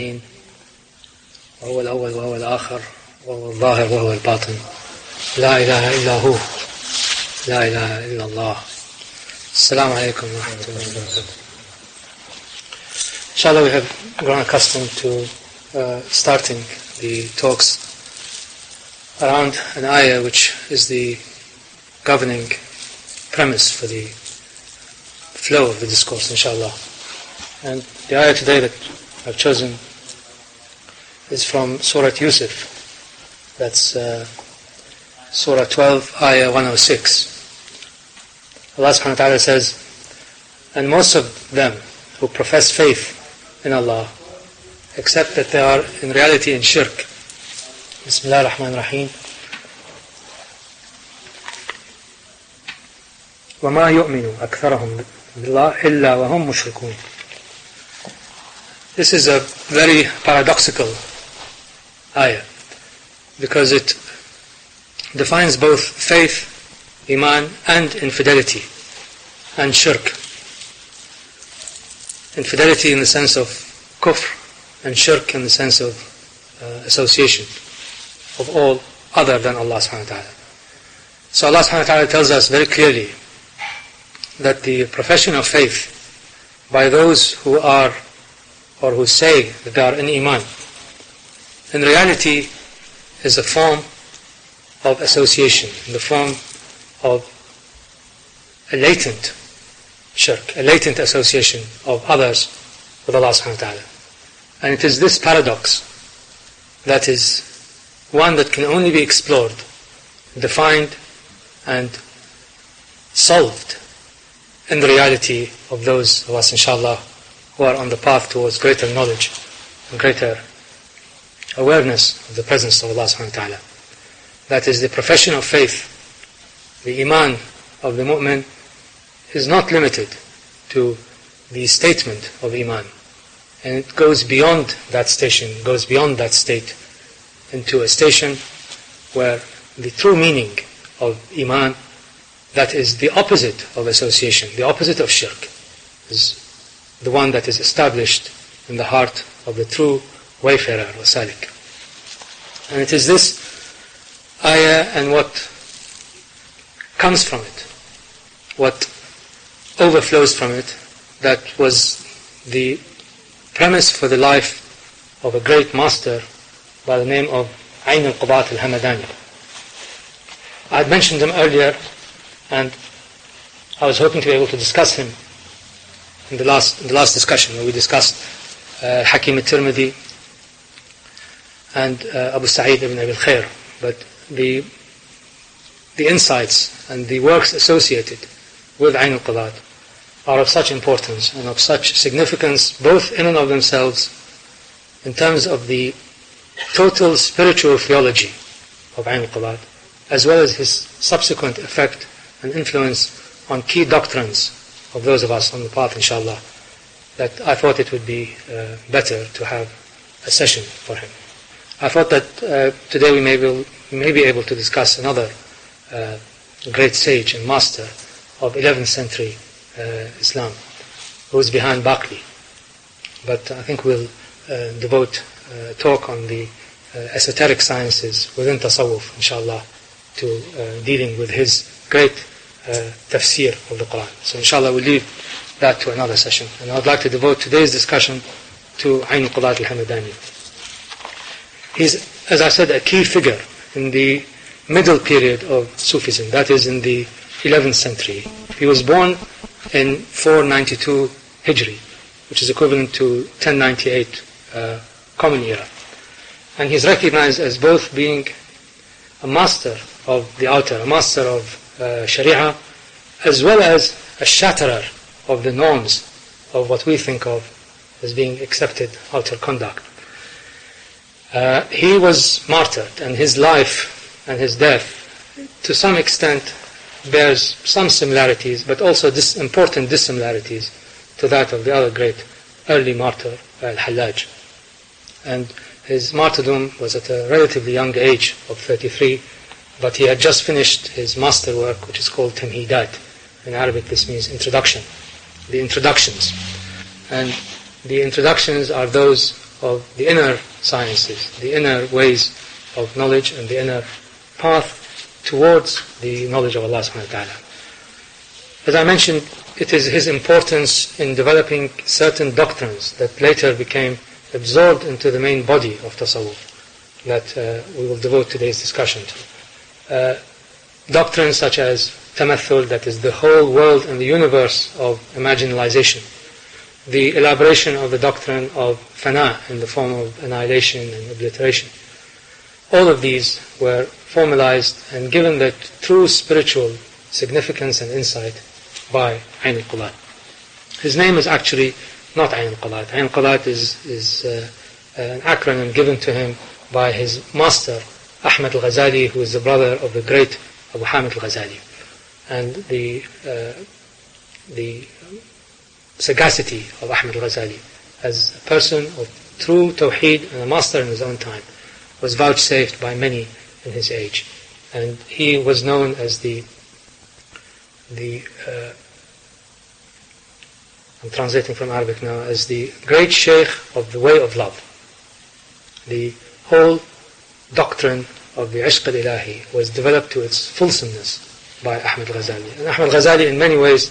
أجمعين وهو الأول وهو الآخر وهو الظاهر وهو الباطن لا إله إلا هو لا إله إلا الله. Assalamu alaikum wa rahmatullahi wa barakatuh. Inshallah, we have grown accustomed to starting the talks around an ayah which is the governing premise for the flow of the discourse, inshallah. And the ayah today that I've chosen is from Surah Yusuf. That's Surah 12, ayah 106. Allah subhanahu wa ta'ala says, and most of them who profess faith in Allah, except that they are in reality in shirk. Bismillah ar-Rahman ar-Rahim. وَمَا يُؤْمِنُ أَكْثَرَهُمْ بِاللَّهِ إِلَّا وَهُمْ مُشْرِكُونَ. This is a very paradoxical ayah, because it defines both faith, iman, and infidelity, and shirk. Infidelity in the sense of kufr, and shirk in the sense of association of all other than Allah subhanahu wa ta'ala. So Allah subhanahu wa ta'ala tells us very clearly that the profession of faith by those who are or who say that they are in iman, in reality is a form of association, in the form of a latent shirk, a latent association of others with Allah subhanahu wa ta'ala. And it is this paradox that is one that can only be explored, defined and solved in the reality of those of us, inshallah, who are on the path towards greater knowledge and greater awareness of the presence of Allah subhanahu wa ta'ala. That is, the profession of faith, the iman of the mu'min, is not limited to the statement of iman, and it goes beyond that station, goes beyond that state into a station where the true meaning of iman, that is the opposite of association, the opposite of shirk, is the one that is established in the heart of the true wayfarer or salik. And it is this ayah and what comes from it, what overflows from it, that was the premise for the life of a great master by the name of Qudat al-Hamadani. I had mentioned him earlier, and I was hoping to be able to discuss him in the last discussion, where we discussed Hakim al-Tirmidhi and Abu Sa'id ibn Abi al-Khair. But the insights and the works associated with Ayn al-Qudat are of such importance and of such significance, both in and of themselves, in terms of the total spiritual theology of Ayn al-Qudat, as well as his subsequent effect and influence on key doctrines of those of us on the path, inshallah, that I thought it would be better to have a session for him. I thought that today we may be able to discuss another great sage and master of 11th century Islam, who is behind Baqi. But I think we'll devote a talk on the esoteric sciences within Tasawwuf, inshallah, to dealing with his great tafsir of the Quran. So inshallah we'll leave that to another session. And I'd like to devote today's discussion to Ayn Qudat al-Hamadani. He's, as I said, a key figure in the middle period of Sufism, that is in the 11th century. He was born in 492 Hijri, which is equivalent to 1098 Common Era. And he's recognized as both being a master of the outer, a master of Sharia, as well as a shatterer of the norms of what we think of as being accepted outer conduct. He was martyred, and his life and his death to some extent bears some similarities, but also important dissimilarities to that of the other great early martyr, Al-Hallaj. And his martyrdom was at a relatively young age of 33, but he had just finished his master work, which is called Tamhidat. In Arabic this means introduction, the introductions. And the introductions are those of the inner sciences, the inner ways of knowledge and the inner path towards the knowledge of Allah subhanahu wa ta'ala. As I mentioned, it is his importance in developing certain doctrines that later became absorbed into the main body of tasawwuf that we will devote today's discussion to. Doctrines such as tamathul, that is the whole world and the universe of imaginalization. The elaboration of the doctrine of fana in the form of annihilation and obliteration. All of these were formalized and given that true spiritual significance and insight by Ayn al-Qudat. His name is actually not Ayn al-Qudat. Ayn al-Qudat is an acronym given to him by his master, Ahmad al-Ghazali, who is the brother of the great Abu Hamid al-Ghazali. And the sagacity of Ahmad al-Ghazali as a person of true tawheed and a master in his own time was vouchsafed by many in his age. And he was known as I'm translating from Arabic now, as the great Shaykh of the way of love. The whole doctrine of the Ishq al-Ilahi was developed to its fulsomeness by Ahmad al-Ghazali. And Ahmad al-Ghazali in many ways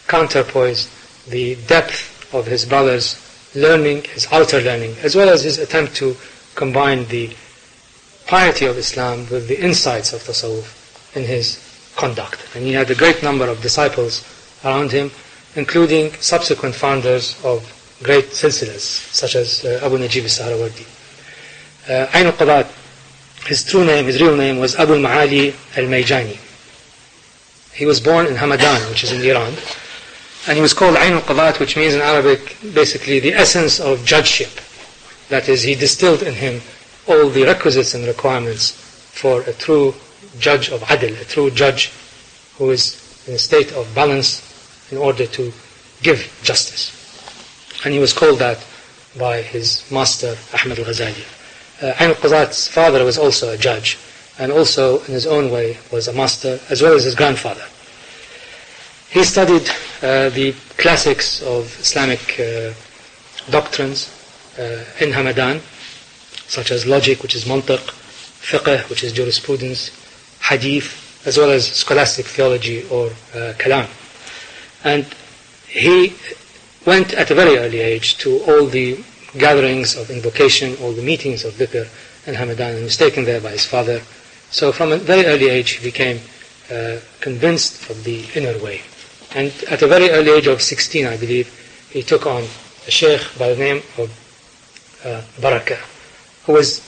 counterpoised the depth of his brother's learning, his outer learning, as well as his attempt to combine the piety of Islam with the insights of tasawwuf in his conduct. And he had a great number of disciples around him, including subsequent founders of great silsilas, such as Abu Najib al-Sahrawardi. Ayn al-Qudat, his real name was Abu al-Ma'ali al-Mayjani. He was born in Hamadan, which is in Iran, and he was called Ayn al-Qudat, which means in Arabic basically the essence of judgeship. That is, he distilled in him all the requisites and requirements for a true judge of adl, a true judge who is in a state of balance in order to give justice. And he was called that by his master Ahmad al-Ghazali. Ayn al-Qudat's father was also a judge, and also in his own way was a master, as well as his grandfather. He studied the classics of Islamic doctrines in Hamadan, such as logic, which is mantiq, fiqh, which is jurisprudence, hadith, as well as scholastic theology or kalam. And he went at a very early age to all the gatherings of invocation, all the meetings of dhikr in Hamadan, and was taken there by his father. So from a very early age he became convinced of the inner way. And at a very early age of 16, I believe, he took on a sheikh by the name of Barakah, who was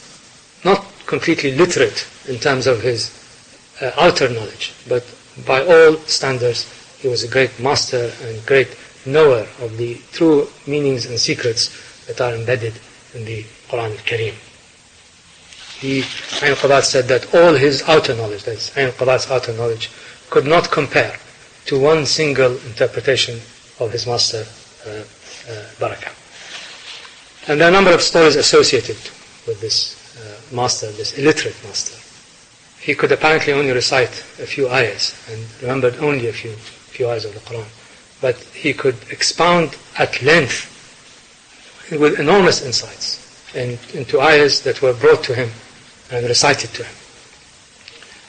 not completely literate in terms of his outer knowledge, but by all standards he was a great master and great knower of the true meanings and secrets that are embedded in the Quran al-Kareem. Ayn al-Qudat said that all his outer knowledge, that's Ayn al-Qudat's outer knowledge, could not compare to one single interpretation of his master Barakah. And there are a number of stories associated with this master, this illiterate master. He could apparently only recite a few ayahs and remembered only a few ayahs of the Quran. But he could expound at length with enormous insights into ayahs that were brought to him and recited to him.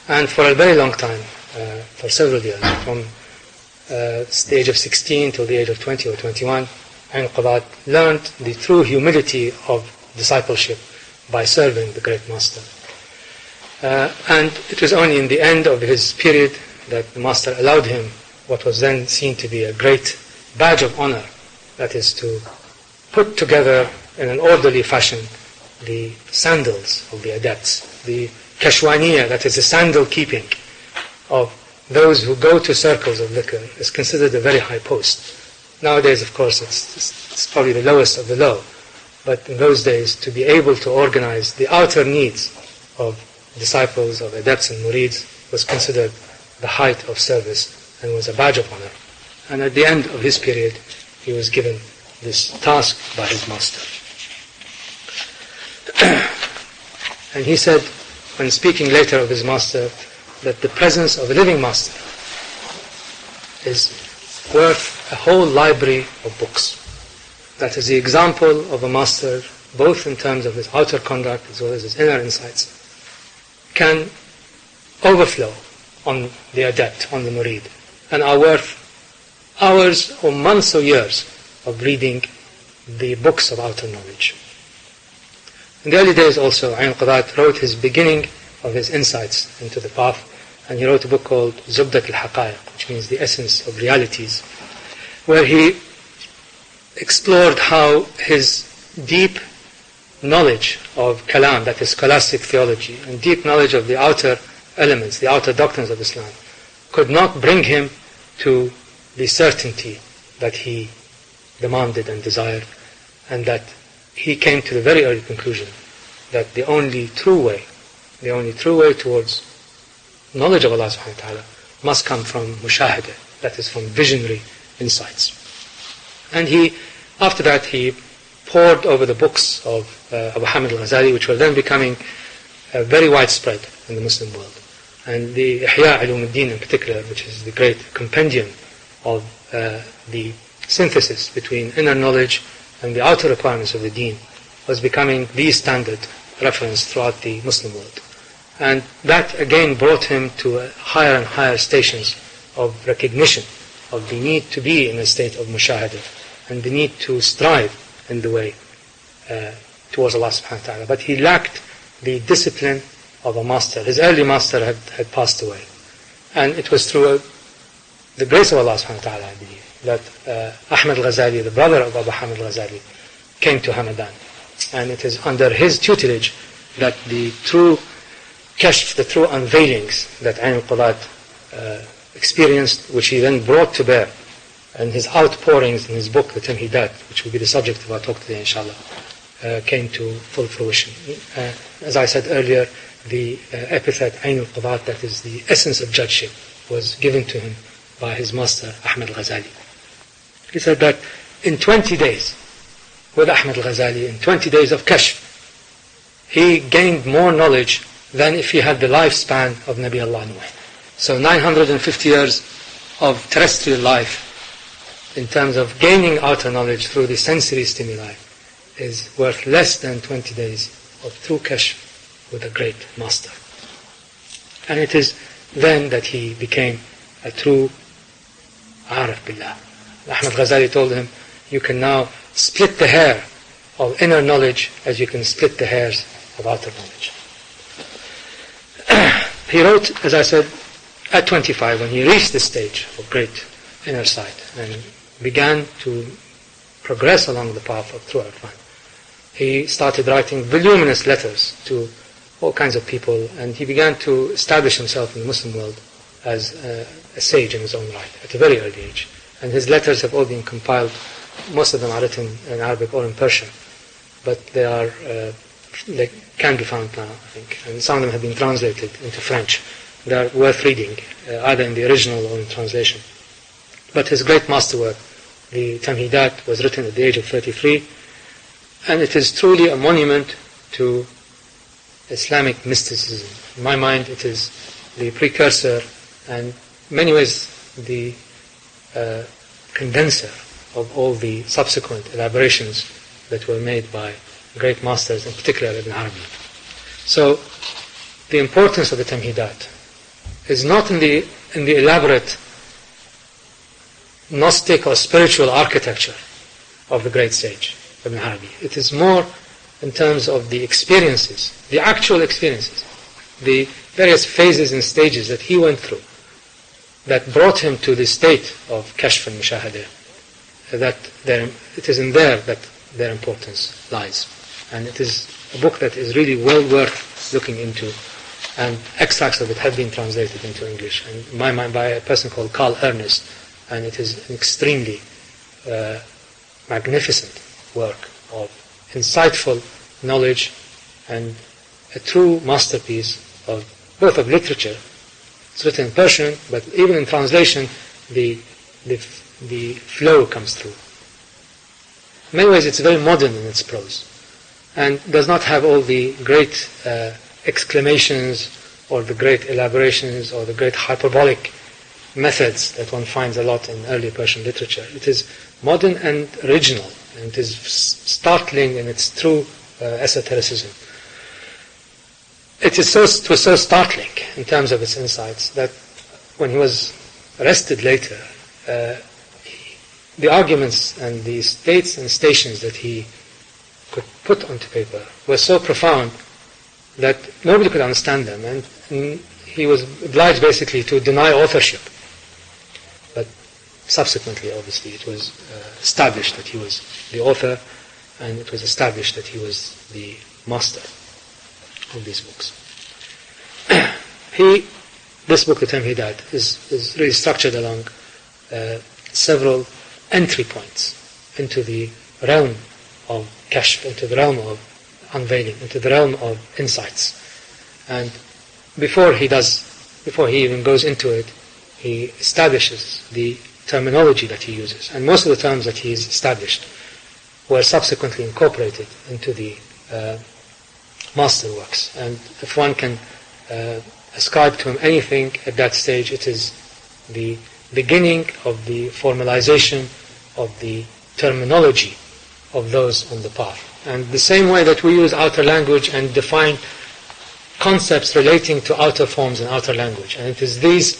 And for a very long time, for several years, from the age of 16 till the age of 20 or 21, Ayn al-Qudat learned the true humility of discipleship by serving the great master. And it was only in the end of his period that the master allowed him what was then seen to be a great badge of honor, that is to put together in an orderly fashion the sandals of the adepts, the kashwaniya, that is the sandal keeping of those who go to circles of dhikr, is considered a very high post. Nowadays, of course, it's probably the lowest of the low, but in those days, to be able to organize the outer needs of disciples, of adepts and murids, was considered the height of service and was a badge of honor. And at the end of his period, he was given this task by his master. And he said, when speaking later of his master, that the presence of a living master is worth a whole library of books. That is the example of a master both in terms of his outer conduct as well as his inner insights, can overflow on the adept, on the murid, and are worth hours or months or years of reading the books of outer knowledge. In the early days also, Ayn Qudat wrote his beginning of his insights into the path, and he wrote a book called Zubdat al-Haqa'iq, which means the essence of realities, where he explored how his deep knowledge of kalam, that is scholastic theology, and deep knowledge of the outer elements, the outer doctrines of Islam, could not bring him to the certainty that he demanded and desired, and that he came to the very early conclusion that the only true way towards knowledge of Allah subhanahu wa ta'ala must come from mushahadah, that is from visionary insights. And after that he pored over the books of Abu Hamid al-Ghazali, which were then becoming very widespread in the Muslim world. And the Ihya Ulumuddin in particular, which is the great compendium of the synthesis between inner knowledge and the outer requirements of the deen, was becoming the standard reference throughout the Muslim world. And that again brought him to higher and higher stations of recognition of the need to be in a state of mushahadah and the need to strive in the way towards Allah subhanahu wa ta'ala. But he lacked the discipline of a master. His early master had passed away. And it was through the grace of Allah subhanahu wa ta'ala, I believe, that Ahmad al-Ghazali, the brother of Abu Hamid al-Ghazali, came to Hamadani. And it is under his tutelage that the true kashf, the true unveilings that Ayn al-Qudat experienced, which he then brought to bear, and his outpourings in his book, the Tamhidat, which will be the subject of our talk today, inshallah, came to full fruition. As I said earlier, the epithet Ayn al-Qudat, that is the essence of judgeship, was given to him by his master, Ahmad al-Ghazali. He said that in 20 days, with Ahmad al-Ghazali, in 20 days of kashf, he gained more knowledge than if he had the lifespan of Nabi Allah Nuh. So 950 years of terrestrial life, in terms of gaining outer knowledge through the sensory stimuli, is worth less than 20 days of true kashf with a great master. And it is then that he became a true arif billah. Ahmad Ghazali told him, you can now split the hair of inner knowledge as you can split the hairs of outer knowledge. He wrote, as I said, at 25, when he reached this stage of great inner sight and began to progress along the path of true Irfan, he started writing voluminous letters to all kinds of people, and he began to establish himself in the Muslim world as a sage in his own right at a very early age. And his letters have all been compiled. Most of them are written in Arabic or in Persian, but they can be found now, I think, and some of them have been translated into French. They are worth reading, either in the original or in translation. But his great masterwork, the Tamhidat, was written at the age of 33, and it is truly a monument to Islamic mysticism. In my mind, it is the precursor and in many ways the condenser of all the subsequent elaborations that were made by great masters, in particular Ibn Arabi. So the importance of the Tamhidat is not in the elaborate gnostic or spiritual architecture of the great sage Ibn Arabi. It is more in terms of the experiences, the actual experiences, the various phases and stages that he went through that brought him to the state of kashf and mushahadah. It is in there that their importance lies. And it is a book that is really well worth looking into, and extracts of it have been translated into English, and in my mind by a person called Carl Ernest, and it is an extremely magnificent work of insightful knowledge and a true masterpiece of both of literature. It's written in Persian, but even in translation the flow comes through. In many ways it's very modern in its prose, and does not have all the great exclamations or the great elaborations or the great hyperbolic methods that one finds a lot in early Persian literature. It is modern and original, and it is startling in its true esotericism. It was so startling in terms of its insights that when he was arrested later, the arguments and the states and stations that he could put onto paper were so profound that nobody could understand them, and he was obliged basically to deny authorship. But subsequently, obviously, it was established that he was the author, and it was established that he was the master of these books. This book, the Tamhidat, is really structured along several entry points into the realm of kashf, into the realm of unveiling, into the realm of insights. And before he even goes into it, he establishes the terminology that he uses. And most of the terms that he's established were subsequently incorporated into the masterworks. And if one can ascribe to him anything at that stage, it is the beginning of the formalization of the terminology of those on the path. And the same way that we use outer language and define concepts relating to outer forms and outer language. And it is these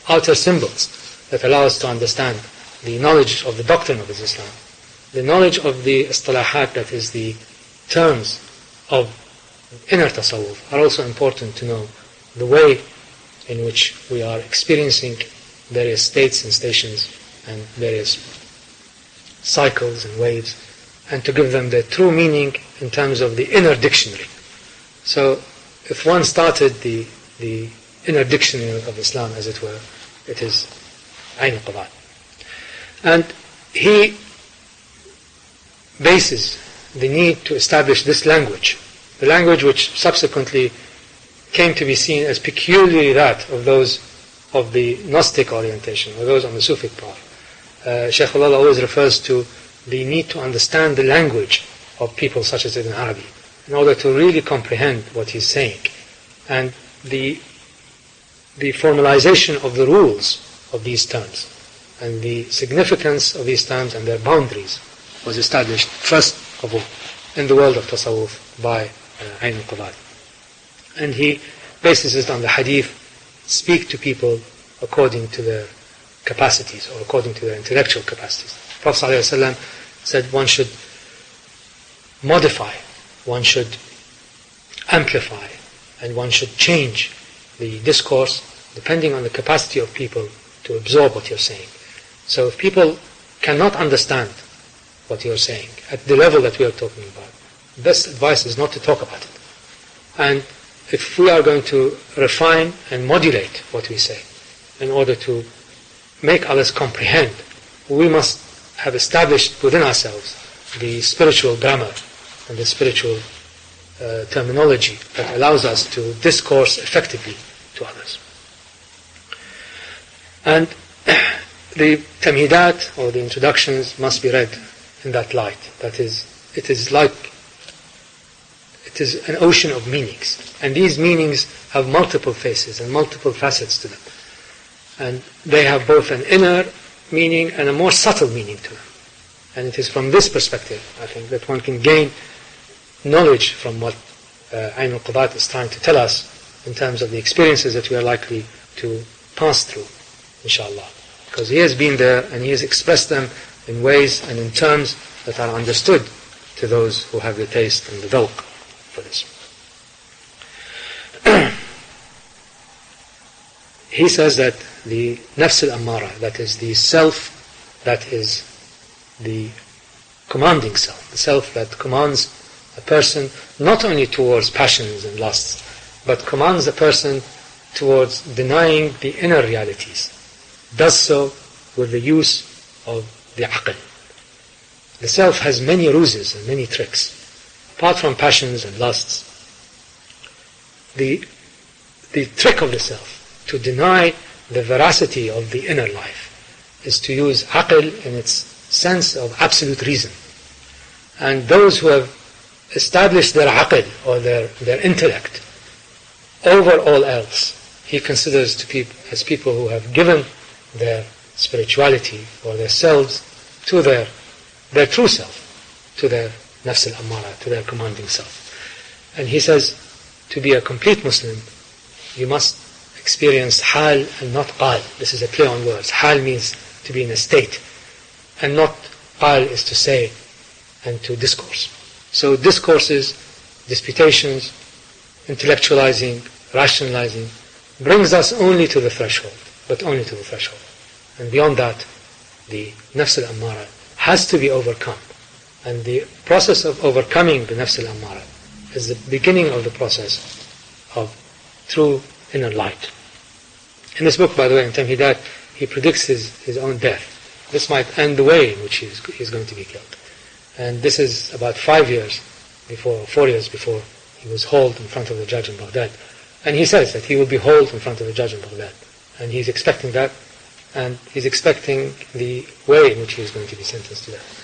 outer symbols that allow us to understand the knowledge of the doctrine of Islam, the knowledge of the istilahat, that is the terms of inner tasawwuf, are also important to know the way in which we are experiencing various states and stations and various cycles and waves, and to give them their true meaning in terms of the inner dictionary. So if one started the inner dictionary of Islam, as it were, it is Ayn al-Qudat. And he bases the need to establish this language, the language which subsequently came to be seen as peculiarly that of those of the gnostic orientation, or those on the Sufi path. Shaykh Fadhlalla always refers to the need to understand the language of people such as Ibn Arabi in order to really comprehend what he's saying. And the formalization of the rules of these terms and the significance of these terms and their boundaries was established first of all in the world of tasawwuf by Ayn al-Qudat. And he bases it on the hadith, speak to people according to their capacities or according to their intellectual capacities. Prophet ﷺ said one should modify, one should amplify, and one should change the discourse depending on the capacity of people to absorb what you're saying. So if people cannot understand what you're saying at the level that we are talking about, best advice is not to talk about it. And if we are going to refine and modulate what we say in order to make others comprehend, we must have established within ourselves the spiritual grammar and the spiritual terminology that allows us to discourse effectively to others. And the tamhidat, or the introductions, must be read in that light. That is, it is an ocean of meanings. And these meanings have multiple faces and multiple facets to them. And they have both an inner meaning and a more subtle meaning to them. And it is from this perspective, I think, that one can gain knowledge from what Ayn al-Qudat is trying to tell us in terms of the experiences that we are likely to pass through, inshallah. Because he has been there and he has expressed them in ways and in terms that are understood to those who have the taste and the dhawq for this. He says that the nafs al-ammara, that is the self that is the commanding self, the self that commands a person not only towards passions and lusts, but commands a person towards denying the inner realities, does so with the use of the aql. The self has many ruses and many tricks. Apart from passions and lusts, the trick of the self to deny the veracity of the inner life is to use aql in its sense of absolute reason. And those who have established their aql, or their intellect, over all else, he considers as people who have given their spirituality or their selves to their true self, to their nafs al-ammara, to their commanding self. And he says, to be a complete Muslim, you must experience hal and not qal. This is a play on words. Hal means to be in a state, and not qal is to say and to discourse. So discourses, disputations, intellectualizing, rationalizing, brings us only to the threshold, but only to the threshold. And beyond that, the nafs al-ammara has to be overcome. And the process of overcoming the nafs al-ammara is the beginning of the process of true inner light. In this book, by the way, in Tamhidat, he predicts his own death. This might end the way in which he is going to be killed. And this is about 5 years before, 4 years before he was hauled in front of the judge in Baghdad. And he says that he will be hauled in front of the judge in Baghdad. And he's expecting that, and he's expecting the way in which he is going to be sentenced to death.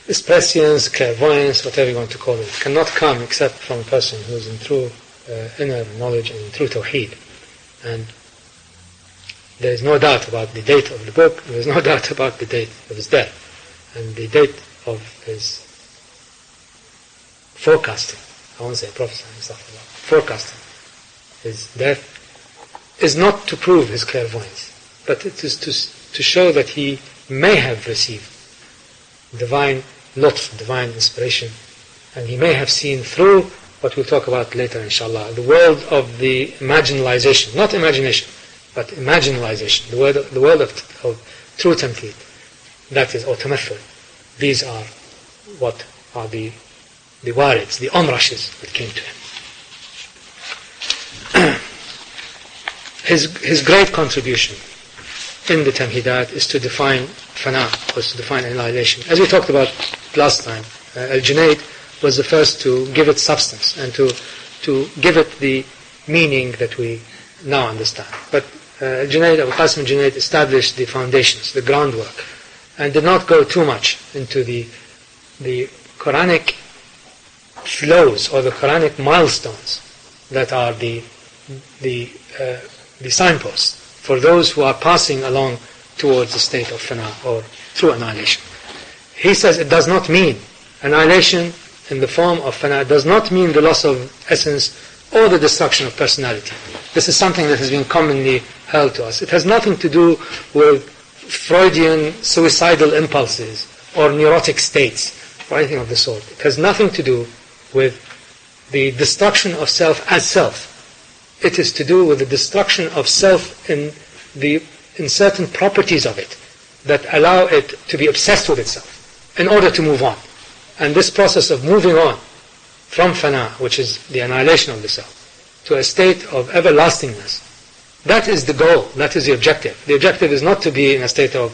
This prescience, clairvoyance, whatever you want to call it, cannot come except from a person who is in true inner knowledge and in true tawheed. And there is no doubt about the date of the book, there is no doubt about the date of his death. And the date of his forecasting, I won't say prophesying, forecasting his death, is not to prove his clairvoyance, but it is to show that he may have received divine lutf, divine inspiration, and he may have seen through what we'll talk about later, inshallah, the world of the imaginalization, not imagination, but imaginalization, the world of true tamthil, that is automathil. These are what are the warids, the onrushes that came to him. His great contribution in the Tamhidat is to define fana, was to define annihilation. As we talked about last time, Al-Junayd was the first to give it substance and to give it the meaning that we now understand. But Junayd, Abu Qasim al-Junayd established the foundations, the groundwork, and did not go too much into the Quranic flows or the Quranic milestones that are the signposts for those who are passing along towards the state of fana or true annihilation. He says it does not mean annihilation in the form of fana, does not mean the loss of essence or the destruction of personality. This is something that has been commonly held to us. It has nothing to do with Freudian suicidal impulses or neurotic states or anything of the sort. It has nothing to do with the destruction of self as self. It is to do with the destruction of self in certain properties of it that allow it to be obsessed with itself in order to move on. And this process of moving on from fana, which is the annihilation of the self, to a state of everlastingness, that is the goal, that is the objective. The objective is not to be in a state of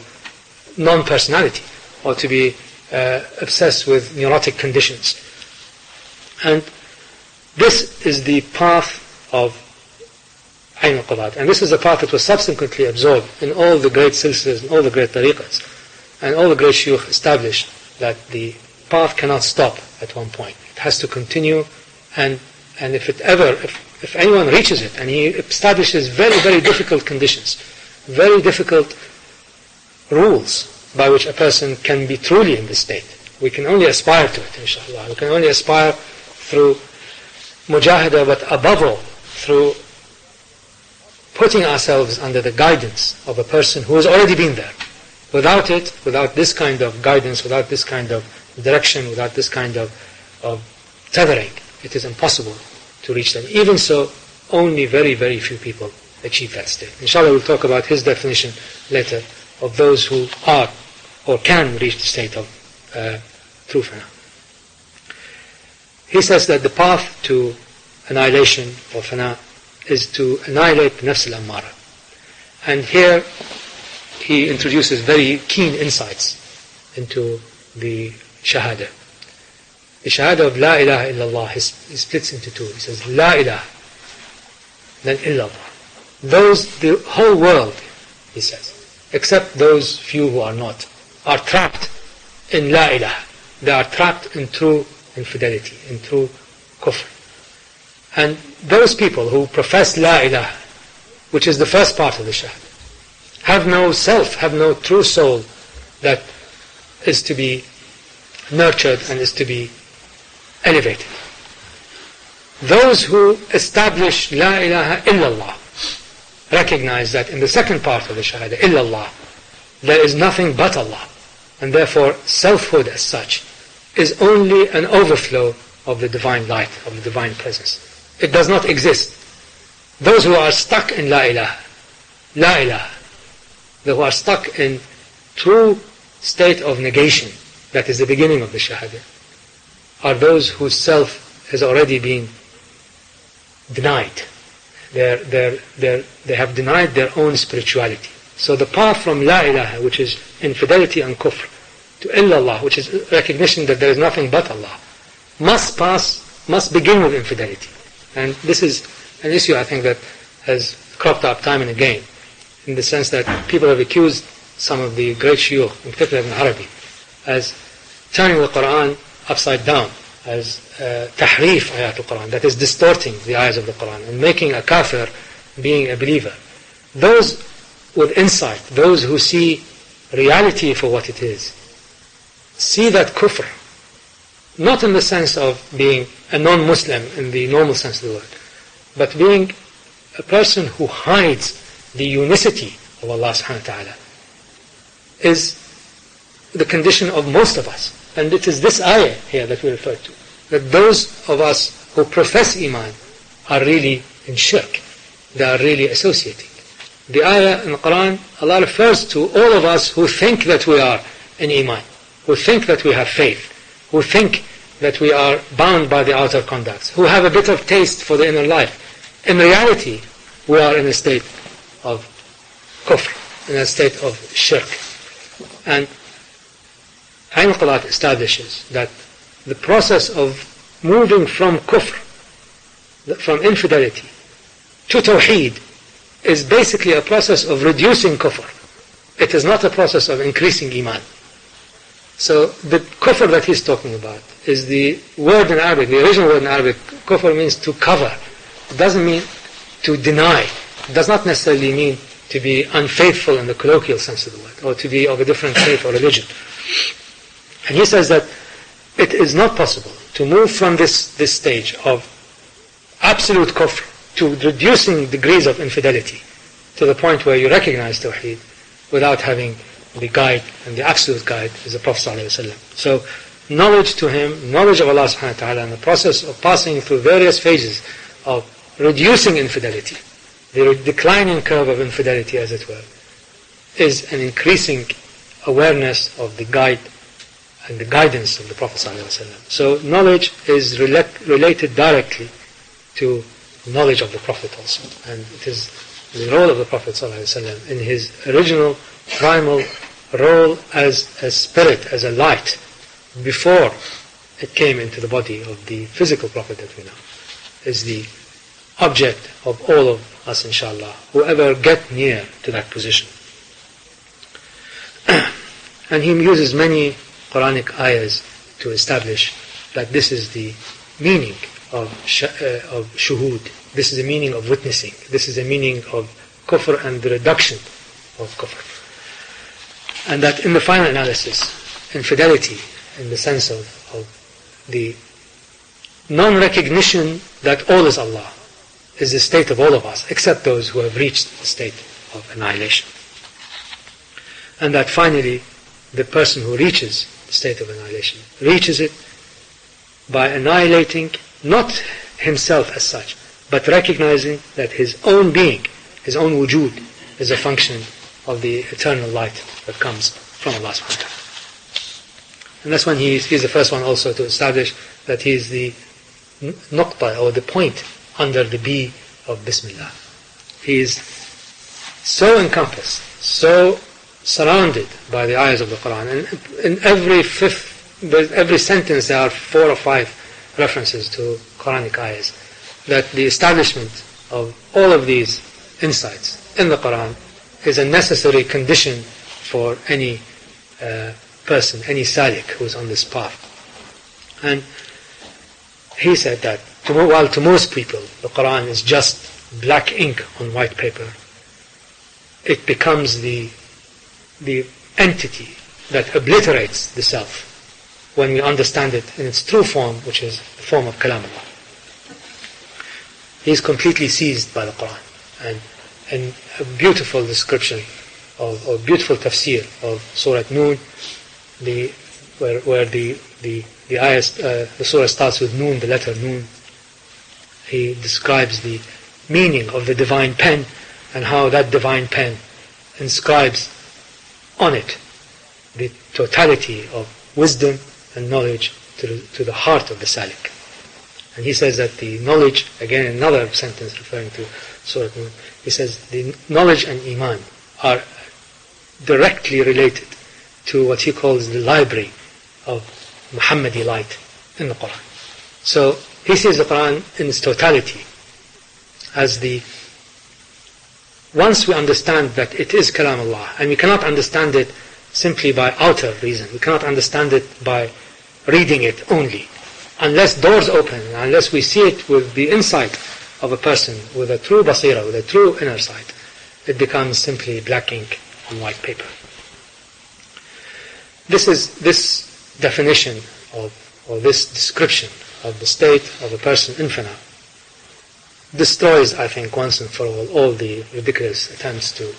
non-personality or to be obsessed with neurotic conditions. And this is the path of Ayn al-Qudat. And this is the path that was subsequently absorbed in all the great silsilas and all the great tariqas. And all the great shuyukh established that the path cannot stop at one point. It has to continue, and if anyone reaches it, and he establishes very, very difficult conditions, very difficult rules by which a person can be truly in this state. We can only aspire to it, inshallah. We can only aspire through mujahada, but above all, through putting ourselves under the guidance of a person who has already been there. Without it, without this kind of guidance, without this kind of direction, without this kind of tethering, it is impossible to reach them. Even so, only very, very few people achieve that state. Inshallah, we'll talk about his definition later of those who are or can reach the state of true fana. He says that the path to annihilation or fana is to annihilate nafs al-ammara. And here he introduces very keen insights into the shahada. The shahada of La ilaha illallah, he splits into two. He says, La ilaha, then illallah. The whole world, he says, except those few who are not, are trapped in La ilaha. They are trapped in true infidelity, in true kufr. And those people who profess La ilaha, which is the first part of the shahada, have no self, have no true soul that is to be nurtured and is to be elevated. Those who establish La ilaha illallah recognize that in the second part of the Shahada, illallah, there is nothing but Allah, and therefore selfhood as such is only an overflow of the divine light, of the divine presence. It does not exist. Those who are stuck in La ilaha, those who are stuck in true state of negation, that is the beginning of the Shahada, are those whose self has already been denied. They have denied their own spirituality. So the path from La ilaha, which is infidelity and kufr, to illallah, which is recognition that there is nothing but Allah, must begin with infidelity. And this is an issue, I think, that has cropped up time and again, in the sense that people have accused some of the great shuyukh, in particular Ibn Arabi, as turning the Quran upside down, as tahrif ayat al-Quran, that is distorting the ayahs of the Quran and making a kafir being a believer. Those with insight, those who see reality for what it is, see that kufr, not in the sense of being a non-Muslim in the normal sense of the word, but being a person who hides the unicity of Allah subhanahu wa ta'ala, is the condition of most of us. And it is this ayah here that we refer to, that those of us who profess Iman are really in shirk. They are really associating. The ayah in the Quran, Allah refers to all of us who think that we are in Iman, who think that we have faith, who think that we are bound by the outer conducts, who have a bit of taste for the inner life. In reality, we are in a state of kufr, in a state of shirk. And Ayn Qalat establishes that the process of moving from kufr, from infidelity, to tawheed is basically a process of reducing kufr. It is not a process of increasing iman. So the kufr that he's talking about is the word in Arabic, the original word in Arabic. Kufr means to cover. It doesn't mean to deny. It does not necessarily mean to be unfaithful in the colloquial sense of the word, or to be of a different faith or religion. And he says that it is not possible to move from this stage of absolute kufr to reducing degrees of infidelity to the point where you recognize tawheed without having the guide, and the absolute guide is the Prophet ﷺ. So knowledge to him, knowledge of Allah subhanahu wa ta'ala, and the process of passing through various phases of reducing infidelity, the declining curve of infidelity as it were, is an increasing awareness of the guide and the guidance of the Prophet ﷺ. So knowledge is related directly to knowledge of the Prophet also. And it is the role of the Prophet ﷺ in his original, primal role as a spirit, as a light, before it came into the body of the physical Prophet that we know, is the object of all of us, inshallah, whoever get near to that position. And he uses many Quranic ayahs to establish that this is the meaning of shuhud. This is the meaning of witnessing. This is the meaning of kufr and the reduction of kufr. And that in the final analysis, infidelity, in the sense of the non-recognition that all is Allah, is the state of all of us, except those who have reached the state of annihilation. And that finally, the person who reaches the state of annihilation, reaches it by annihilating not himself as such, but recognizing that his own being, his own wujud, is a function of the eternal light that comes from Allah subhanahu wa ta'ala. And that's when he's the first one also to establish that he is the nuqta, or the point under the B of Bismillah. He is so encompassed, so surrounded by the ayahs of the Quran. And in every sentence there are 4 or 5 references to Quranic ayahs, that the establishment of all of these insights in the Quran is a necessary condition for any person, any salik who is on this path. And he said that while to most people the Quran is just black ink on white paper, it becomes the entity that obliterates the self when we understand it in its true form, which is the form of Kalam Allah. He is completely seized by the Quran. And a beautiful description or beautiful tafsir of Surah Noon, where the surah starts with Noon, the letter Noon. He describes the meaning of the divine pen and how that divine pen inscribes on it the totality of wisdom and knowledge to the heart of the salik. And he says that the knowledge, again another sentence referring to Surah Noon, he says the knowledge and iman are directly related to what he calls the library of Muhammadi light in the Quran. So he sees the Quran in its totality as once we understand that it is Kalam Allah, and we cannot understand it simply by outer reason, we cannot understand it by reading it only, unless doors open, unless we see it with the insight of a person, with a true basira, with a true inner sight, it becomes simply black ink on white paper. This definition or this description of the state of a person in fana destroys, I think, once and for all the ridiculous attempts to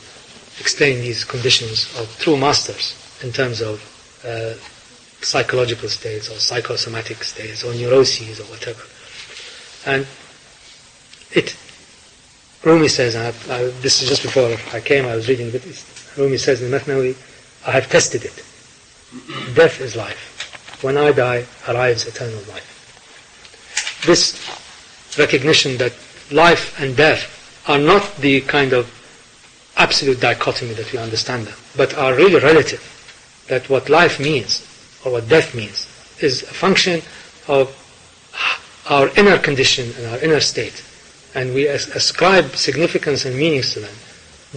explain these conditions of true masters in terms of psychological states or psychosomatic states or neuroses or whatever. And Rumi says, and this is just before I came, I was reading a bit, Rumi says in Mathnawi, I have tested it. Death is life. When I die, arrives eternal life. This recognition that life and death are not the kind of absolute dichotomy that we understand them, but are really relative. That what life means, or what death means, is a function of our inner condition and our inner state. And we ascribe significance and meanings to them,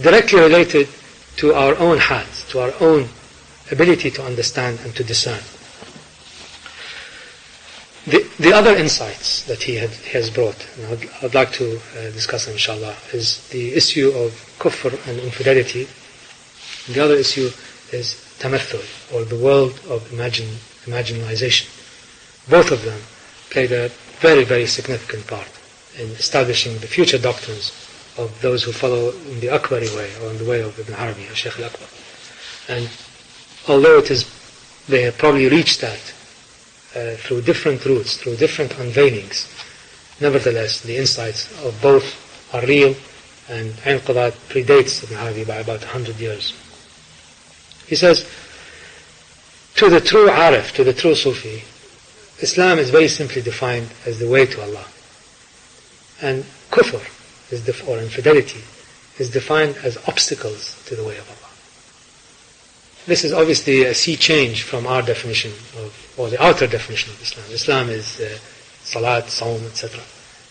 directly related to our own hands, to our own ability to understand and to discern. The other insights that he has brought, and I'd like to discuss inshallah, is the issue of kufr and infidelity. The other issue is tamathul, or the world of imaginalization. Both of them played a very, very significant part in establishing the future doctrines of those who follow in the Akbari way, or in the way of Ibn Arabi, Shaykh al-Akbar. And although they have probably reached that through different routes, through different unveilings, nevertheless the insights of both are real, and Qudat predates Ibn Arabi by about 100 years. He says, to the true Arif, to the true Sufi, Islam is very simply defined as the way to Allah. And kufr, or infidelity, is defined as obstacles to the way of Allah. This is obviously a sea change from our definition or the outer definition of Islam. Islam is salat, saum, etc.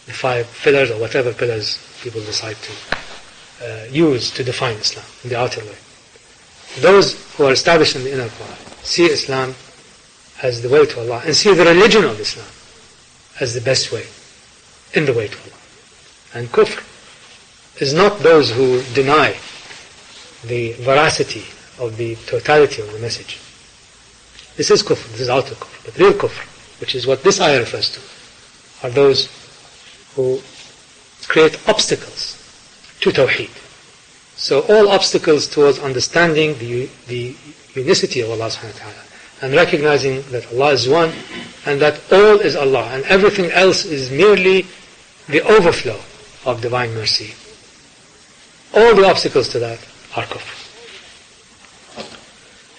The 5 pillars, or whatever pillars people decide to use to define Islam in the outer way. Those who are established in the inner Quran see Islam as the way to Allah, and see the religion of Islam as the best way, in the way to Allah. And kufr is not those who deny the veracity of the totality of the message. This is kufr, this is outer kufr. But real kufr, which is what this ayah refers to, are those who create obstacles to tawheed. So all obstacles towards understanding the unicity of Allah subhanahu wa ta'ala, and recognizing that Allah is one, and that all is Allah, and everything else is merely the overflow of divine mercy. All the obstacles to that are kufr.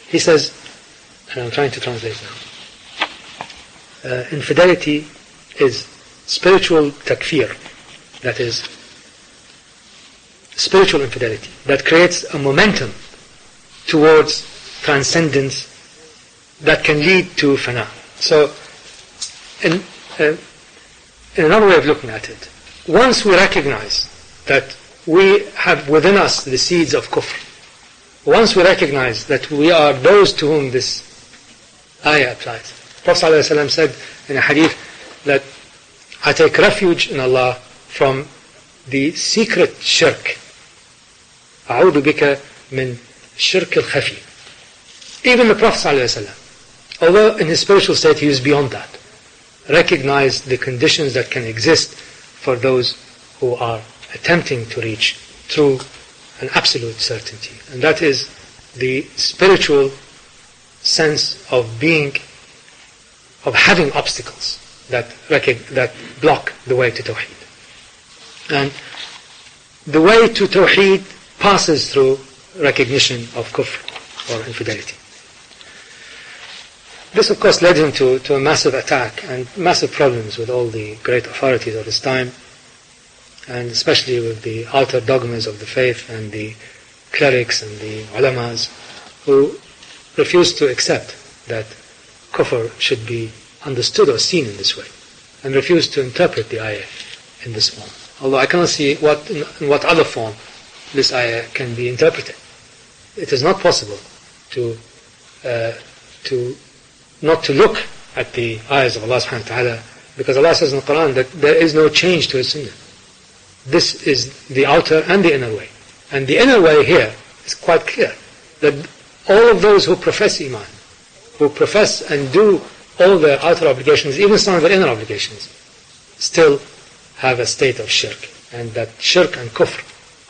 He says, and I'm trying to translate now, infidelity is spiritual takfir, that is, spiritual infidelity, that creates a momentum towards transcendence that can lead to fana. So, in another way of looking at it, once we recognize that we have within us the seeds of kufr, once we recognize that we are those to whom this ayah applies. Prophet ﷺ said in a hadith that I take refuge in Allah from the secret shirk. أعوذ بك من شرك الخفي. Even the Prophet ﷺ, Although in his spiritual state he was beyond that. Recognize the conditions that can exist for those who are attempting to reach through an absolute certainty. And that is the spiritual sense of being, of having obstacles that block the way to Tawheed. And the way to Tawheed passes through recognition of kufr or infidelity. This of course led him to a massive attack and massive problems with all the great authorities of his time, and especially with the outer dogmas of the faith and the clerics and the ulamas who refused to accept that kufr should be understood or seen in this way, and refused to interpret the ayah in this form. Although I cannot see in what other form this ayah can be interpreted. It is not possible to not to look at the ayahs of Allah subhanahu wa ta'ala, because Allah says in the Quran that there is no change to His sunnah. This is the outer and the inner way. And the inner way here is quite clear, that all of those who profess Iman, who profess and do all their outer obligations, even some of their inner obligations, still have a state of shirk. And that shirk and kufr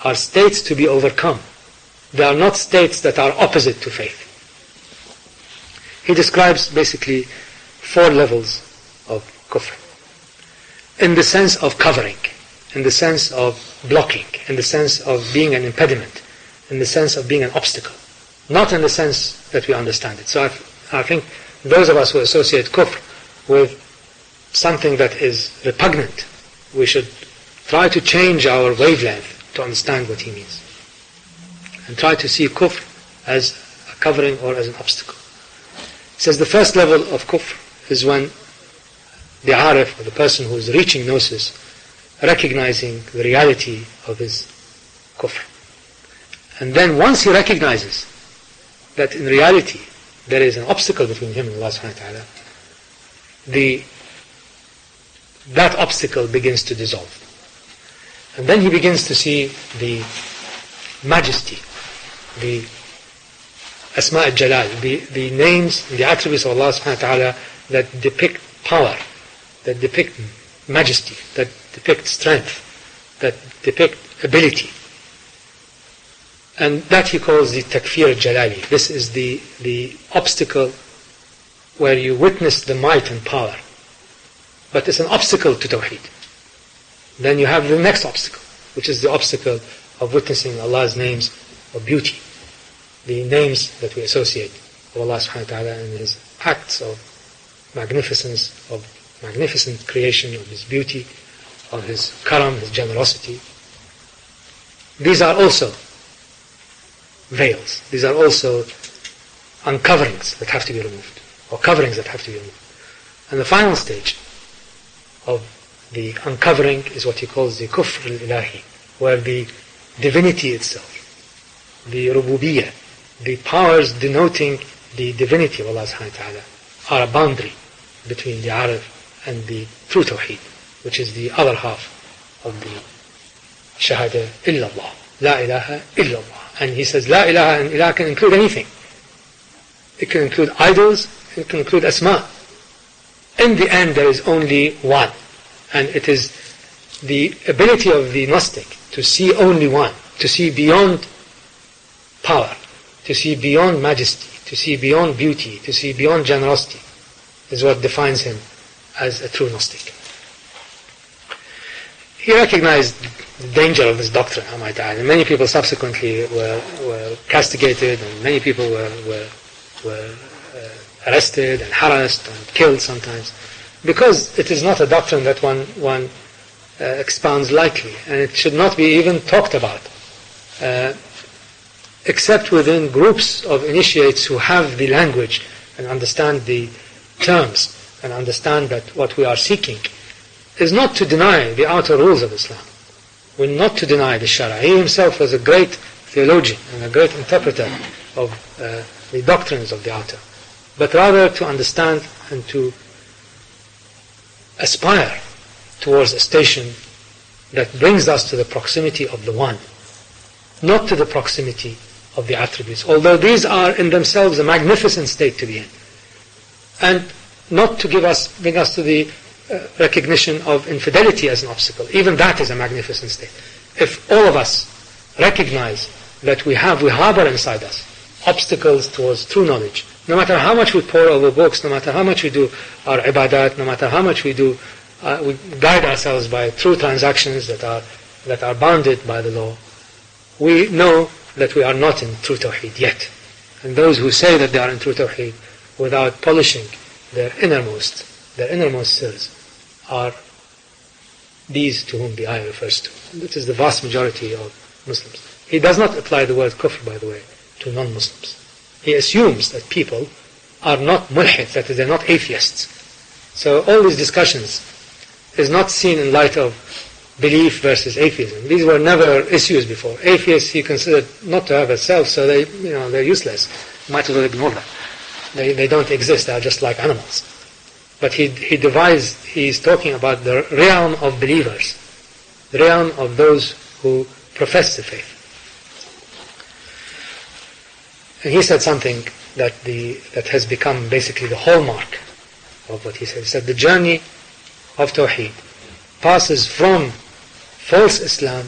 are states to be overcome. They are not states that are opposite to faith. He describes basically 4 levels of kufr. In the sense of covering, in the sense of blocking, in the sense of being an impediment, in the sense of being an obstacle, not in the sense that we understand it. So I think those of us who associate kufr with something that is repugnant, we should try to change our wavelength to understand what he means, and try to see kufr as a covering or as an obstacle. He says the first level of kufr is when the arif, or the person who is reaching gnosis, recognizing the reality of his kufr. And then once he recognizes that in reality there is an obstacle between him and Allah subhanahu wa ta'ala, that obstacle begins to dissolve. And then he begins to see the majesty, the Asma al-Jalal, the names, the attributes of Allah subhanahu wa ta'ala that depict power, that depict majesty, that depict strength, that depict ability. And that he calls the takfir al-Jalali. This is the obstacle where you witness the might and power, but it's an obstacle to Tawheed. Then you have the next obstacle, which is the obstacle of witnessing Allah's names of beauty, the names that we associate with Allah subhanahu wa ta'ala and His acts of magnificence, of magnificent creation, of His beauty, of His karam, His generosity. These are also veils. These are also uncoverings that have to be removed, or coverings that have to be removed. And the final stage of the uncovering is what he calls the kufr al-ilahi, where the divinity itself, the rububiyyah, the powers denoting the divinity of Allah subhanahu wa ta'ala, are a boundary between the arif and the true tawheed, which is the other half of the shahada illallah, la ilaha illallah. And he says la ilaha, and ilah can include anything. It can include idols, it can include asma. In the end there is only one, and it is the ability of the gnostic to see only one, to see beyond power, to see beyond majesty, to see beyond beauty, to see beyond generosity, is what defines him as a true gnostic. He recognized the danger of this doctrine, I might add, and many people subsequently were castigated, and many people were arrested and harassed and killed sometimes, because it is not a doctrine that one expounds lightly, and it should not be even talked about, except within groups of initiates who have the language and understand the terms and understand that what we are seeking is not to deny the outer rules of Islam. We're not to deny the Shara. He himself was a great theologian and a great interpreter of the doctrines of the outer, but rather to understand and to aspire towards a station that brings us to the proximity of the One, not to the proximity of the attributes, although these are in themselves a magnificent state to be in. and not to bring us to the recognition of infidelity as an obstacle. Even that is a magnificent state. If all of us recognize that we harbor inside us obstacles towards true knowledge, no matter how much we pour over books, no matter how much we do our ibadat, no matter how much we guide ourselves by true transactions that are bounded by the law, we know that we are not in true tawheed yet. And those who say that they are in true tawheed without polishing their innermost cells are these to whom the ayah refers to. And this is the vast majority of Muslims. He does not apply the word kufr, by the way, to non-Muslims. He assumes that people are not mulhid, that is, they're not atheists. So all these discussions is not seen in light of belief versus atheism. These were never issues before. Atheists he considered not to have a self, so they're useless. Might as well ignore them. They don't exist. They are just like animals. But he's talking about the realm of believers, the realm of those who profess the faith. And he said something that has become basically the hallmark of what he said. He said the journey of Tawheed passes from false Islam,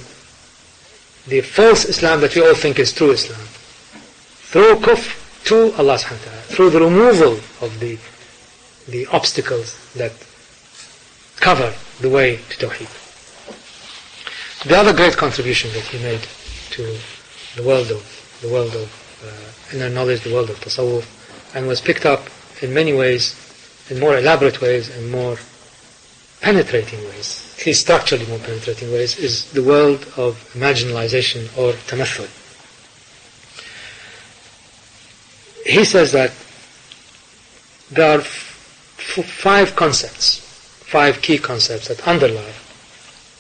the false Islam that we all think is true Islam, through kufr to Allah subhanahu wa ta'ala, through the removal of the obstacles that cover the way to Tawheed. The other great contribution that he made to the world of inner knowledge, the world of tasawwuf, and was picked up in many ways, in more elaborate ways and more penetrating ways, at least structurally more penetrating ways, is the world of marginalization or tamathul. He says that there are five key concepts that underlie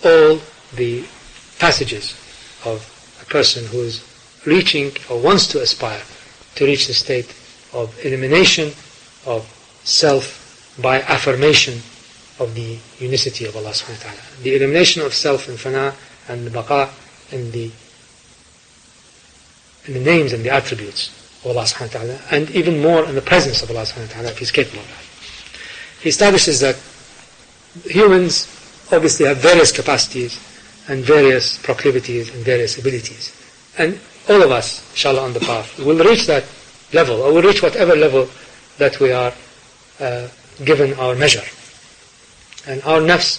all the passages of a person who is reaching or wants to aspire to reach the state of elimination of self by affirmation of the unicity of Allah subhanahu wa ta'ala. The elimination of self and fana and the baqa in the names and the attributes of Allah subhanahu wa ta'ala, and even more in the presence of Allah subhanahu wa ta'ala if He's capable of that. He establishes that humans obviously have various capacities and various proclivities and various abilities. And all of us, inshallah, on the path, will reach that level, or will reach whatever level that we are given our measure. And our nafs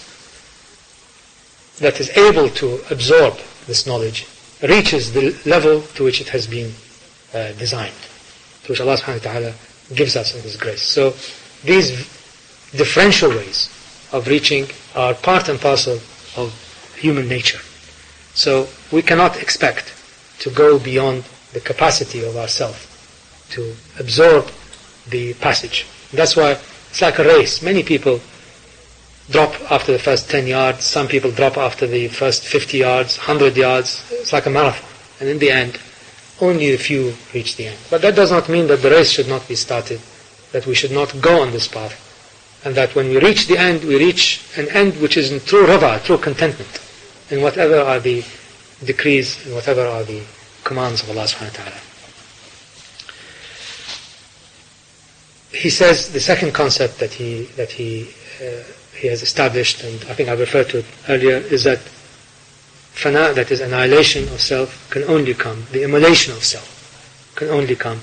that is able to absorb this knowledge reaches the level to which it has been designed, to which Allah subhanahu wa ta'ala gives us in His grace. So these differential ways of reaching are part and parcel of human nature. So we cannot expect to go beyond the capacity of ourself to absorb the passage. That's why it's like a race. Many people drop after the first 10 yards, some people drop after the first 50 yards, 100 yards. It's like a marathon. And in the end, only a few reach the end. But that does not mean that the race should not be started, that we should not go on this path, and that when we reach the end, we reach an end which is in true rida, true contentment, in whatever are the decrees and whatever are the commands of Allah subhanahu wa ta'ala. He says the second concept that he has established, and I think I referred to it earlier, is that fana, that is annihilation of self, can only come, the immolation of self, can only come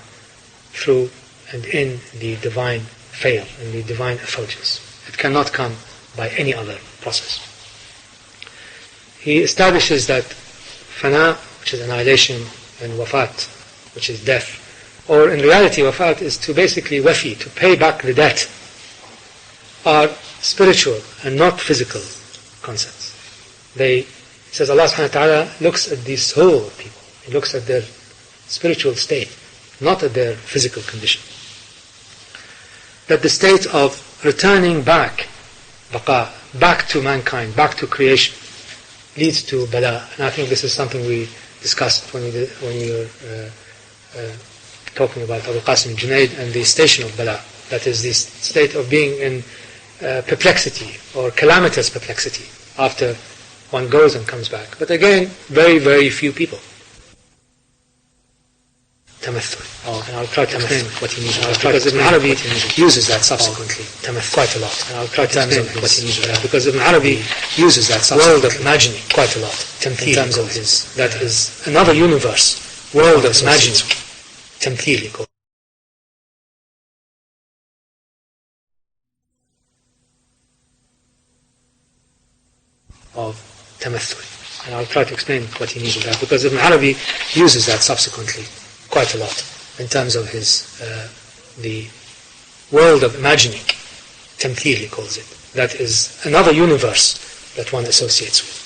through and in the divine fail, in the divine effulgence. It cannot come by any other process. He establishes that fana, which is annihilation, and wafat, which is death, or in reality wafat is to basically wafi, to pay back the debt, are spiritual and not physical concepts. He says Allah subhanahu wa ta'ala looks at the soul of people. He looks at their spiritual state, not at their physical condition. That the state of returning back, baqa, back to mankind, back to creation, leads to bala. And I think this is something we discussed when we were talking about Abu Qasim Junaid and the station of bala. That is this state of being in perplexity or calamitous perplexity after one goes and comes back. But again, very, very few people and I'll try to explain what he means by that, because Ibn Arabi uses that subsequently quite a lot, and I'll try to explain what he means by that, because Ibn Arabi uses that world of imagining quite a lot in terms of his, that is another universe, world of imagining, tamthili called. Of tamathul. And I'll try to explain what he means by that, because Ibn Arabi uses that subsequently quite a lot in terms of his, the world of imagining, tamthil he calls it, that is another universe that one associates with.